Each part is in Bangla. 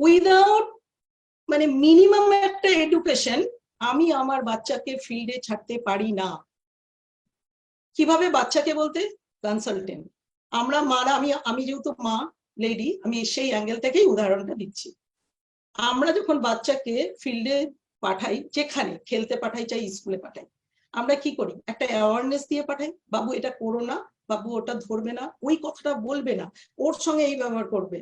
উইদাউট মানে মিনিমাম একটা এডুকেশন আমি আমার বাচ্চাকে ফিল্ডে ছাড়তে পারি না। কিভাবে বাচ্চাকে বলতে? কনসালটেন্ট। আমরা মারা, আমি যেহেতু মা লেডি, আমি সেই অ্যাঙ্গেল থেকেই উদাহরণটা দিচ্ছি। আমরা যখন বাচ্চাকে ফিল্ডে পাঠাই, যেখানে খেলতে পাঠাই চাই স্কুলে পাঠাই, আমরা কি করি? একটা অ্যাওয়ারনেস দিয়ে পাঠাই, বাবু এটা করো না, বাবু ওটা ধরবে না, ওই কথাটা বলবে না, ওর সঙ্গে এই ব্যবহার করবে।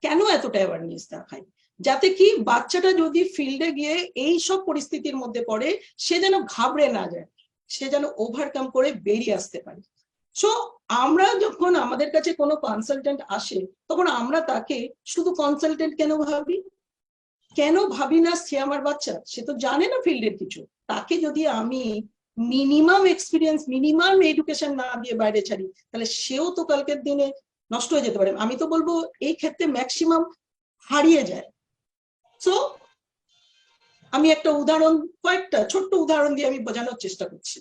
কেন এতটা অ্যাওয়ারনেস দেখায়? যাতে কি বাচ্চাটা যদি ফিল্ডে গিয়ে এই সব পরিস্থিতির মধ্যে পড়ে, সে যেন ঘাবড়ে না যায়, সে যেন ওভারকাম করে বেরিয়ে আসতে পারে। সো আমরা যখন আমাদের কাছে কোনো কনসালটেন্ট আসে, তখন আমরা তাকে শুধু কনসালটেন্ট কেন ভাবি? কেন ভাবি না সে আমার বাচ্চা? সে তো জানে না ফিল্ডের কিছু। তাকে যদি আমি মিনিমাম এক্সপিরিয়েন্স, মিনিমাম এডুকেশন না দিয়ে বাইরে ছাড়ি, তাহলে সেও তো কালকের দিনে নষ্ট হয়ে যেতে পারে। আমি তো বলবো এই ক্ষেত্রে ম্যাক্সিমাম হারিয়ে যায়। সো আমি একটা উদাহরণ, কয়েকটা ছোট্ট উদাহরণ দিয়ে আমি বোঝানোর চেষ্টা করছি।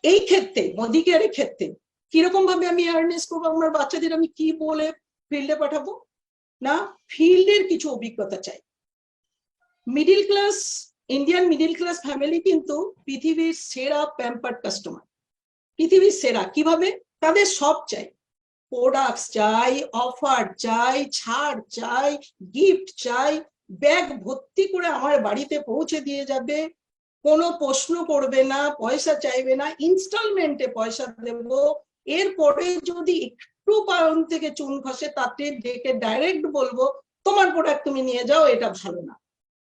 এই ক্ষেত্রে মোদি কেয়ারের ক্ষেত্রে কিরকম ভাবে আমি অ্যাওয়ারনেস করবো আমার বাচ্চাদের? আমি কি বলে ফিল্ডে পাঠাবো? না, ফিল্ডের কিছু অভিজ্ঞতা চাই। Middle class, Indian middle class family কিন্তু পৃথিবীর সেরা প্যাম্পার্ড কাস্টমার। পৃথিবীর সেরা কিভাবে? তাদের সব চাই, প্রোডাক্টস চাই, অফার চাই, ছাড় চাই, গিফট চাই, ব্যাগ ভর্তি করে আমার বাড়িতে পৌঁছে দিয়ে যাবে, কোনো প্রশ্ন করবে না, পয়সা চাইবে না, ইনস্টলমেন্টে পয়সা দেব। এরপরে যদি একটু পালন থেকে চুন খসে, তাতে ডেকে ডাইরেক্ট বলবো তোমার প্রোডাক্ট তুমি নিয়ে যাও, এটা ভালো না।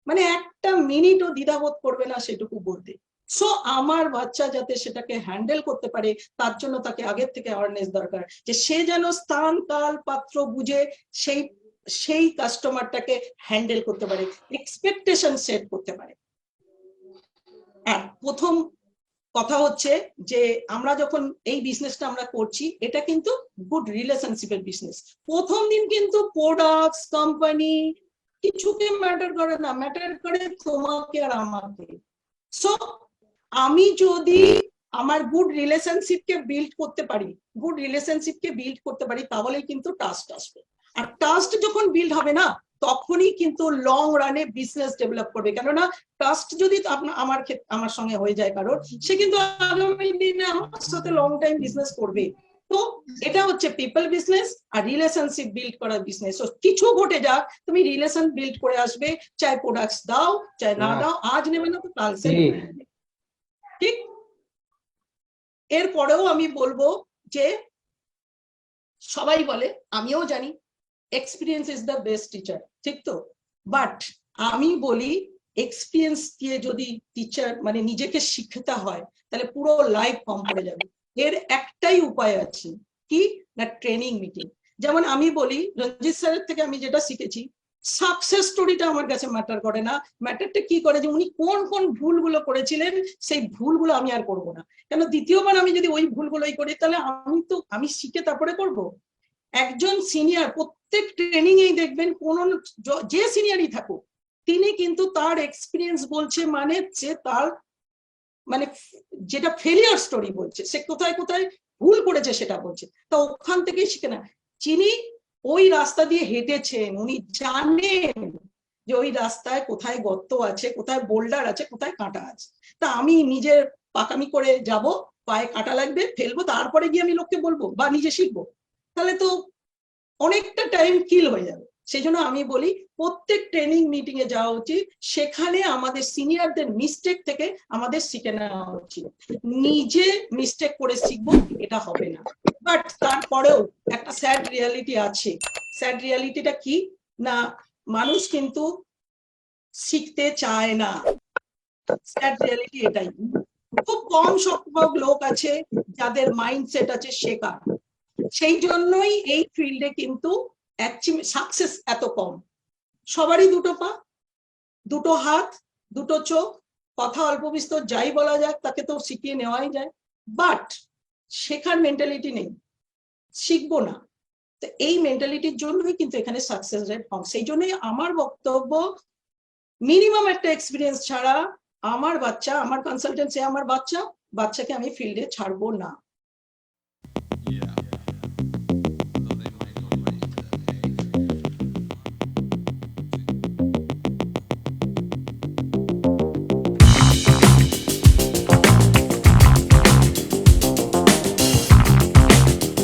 মানে একটা মিনিটও দ্বিধাবোধ করবে না সেটুকু বলতে। সো আমার বাচ্চা যাতে সেটাকে হ্যান্ডেল করতে পারে, তার জন্য তাকে আগের থেকে অ্যাওয়ারনেস দরকার, যে সে যেন স্থান কাল পাত্র বুঝে সেই কাস্টমারটাকে হ্যান্ডেল করতে পারে, এক্সপেকটেশন সেট করতে পারে। আর প্রথম কথা হচ্ছে যে আমরা যখন এই বিজনেসটা আমরা করছি, এটা কিন্তু গুড রিলেশনশিপের বিজনেস। প্রথম দিন কিন্তু প্রোডাক্টস, কোম্পানি কিছুকে ম্যাটার করে না, ম্যাটার করে তোমাকে আর আমাকে। সো আমি যদি আমার গুড রিলেশনশিপকে বিল্ড করতে পারি, তাহলে কিন্তু ট্রাস্ট আসবে। আর ট্রাস্ট যখন বিল্ড হবে না, তখনই কিন্তু লং রানে বিজনেস ডেভেলপ করবে। কেননা ট্রাস্ট যদি আমার সঙ্গে হয়ে যায় কারোর, সে কিন্তু আগামী দিনে আমার সাথে লং টাইম বিজনেস করবে। তো এটা হচ্ছে পিপল বিজনেস আর রিলেশনশিপ বিল্ড করার বিজনেস। কিছু ঘটে যাক, তুমি রিলেশন বিল্ড করে আসবে, চাই প্রোডাক্টস দাও চাই না দাও, আজ নেবে না তো কাল সে নেবে। ঠিক। এরপরেও আমি বলবো যে সবাই বলে, আমিও জানি, experience is the best teacher, ঠিক তো? বাট আমি বলি এক্সপিরিয়েন্স দিয়ে যদি টিচার মানে নিজেকে শিখতে হয়, তাহলে পুরো লাইফ কম পড়ে যাবে। এর একটাই উপায় আছে, কি না ট্রেনিং মিটিং। যেমন আমি বলি, রঞ্জিত স্যারের থেকে আমি যেটা শিখেছি, সাকসেস স্টোরিটা আমার কাছে ম্যাটার করে না, ম্যাটারটা কি করে যে উনি কোন কোন ভুলগুলো করেছিলেন, সেই ভুলগুলো আমি আর করবো না। কেন দ্বিতীয়বার আমি যদি ওই ভুলগুলোই করি, তাহলে আমি শিখে তারপরে করব। একজন সিনিয়র প্রত্যেক ট্রেনিং এই দেখবেন, কোন যে সিনিয়রই থাকুক, তিনি কিন্তু তার এক্সপিরিয়েন্স বলছে, মানে যে তার মানে যেটা ফেলিয়ার স্টোরি বলছে, সে কোথায় কোথায় ভুল করেছে সেটা বলছে। তা ওখান থেকেই শিখে না। যিনি ওই রাস্তা দিয়ে হেঁটেছেন, উনি জানেন যে ওই রাস্তায় কোথায় গর্ত আছে, কোথায় বোল্ডার আছে, কোথায় কাঁটা আছে। তা আমি নিজের পাকামি করে যাব, পায়ে কাঁটা লাগবে, ফেলবো, তারপরে গিয়ে আমি লোককে বলবো বা নিজে শিখবো, তাহলে তো অনেকটা টাইম কিল হয়ে যাবে। সেই জন্য আমি বলি প্রত্যেক ট্রেনিং মিটিং এ যাওয়া উচিত, সেখানে আমাদের সিনিয়রদের মিস্টেক থেকে আমাদের শিখে নেওয়া উচিত। নিজে মিস্টেক করে শিখবো এটা হবে না। বাট তারপরেও একটা স্যাড রিয়ালিটি আছে। স্যাড রিয়ালিটিটা কি না, মানুষ কিন্তু শিখতে চায় না। স্যাড রিয়ালিটি এটাই। খুব কম সংখ্যক লোক আছে যাদের মাইন্ডসেট আছে শেখার। সেই জন্যই এই ফিল্ডে কিন্তু সাকসেস এত কম। সবারই দুটো পা, দুটো হাত, দুটো চোখ, কথা অল্প বিস্তর যাই বলা যাক, তাকে তো শিখিয়ে নেওয়াই যায়, বাট শেখার মেন্টালিটি নেই, শিখবো না। তো এই মেন্টালিটির জন্যই কিন্তু এখানে সাকসেস রেট কম। সেই জন্যই আমার বক্তব্য, মিনিমাম একটা এক্সপিরিয়েন্স ছাড়া আমার বাচ্চা, আমার কনসালটেন্ট সে আমার বাচ্চাকে আমি ফিল্ডে ছাড়বো না।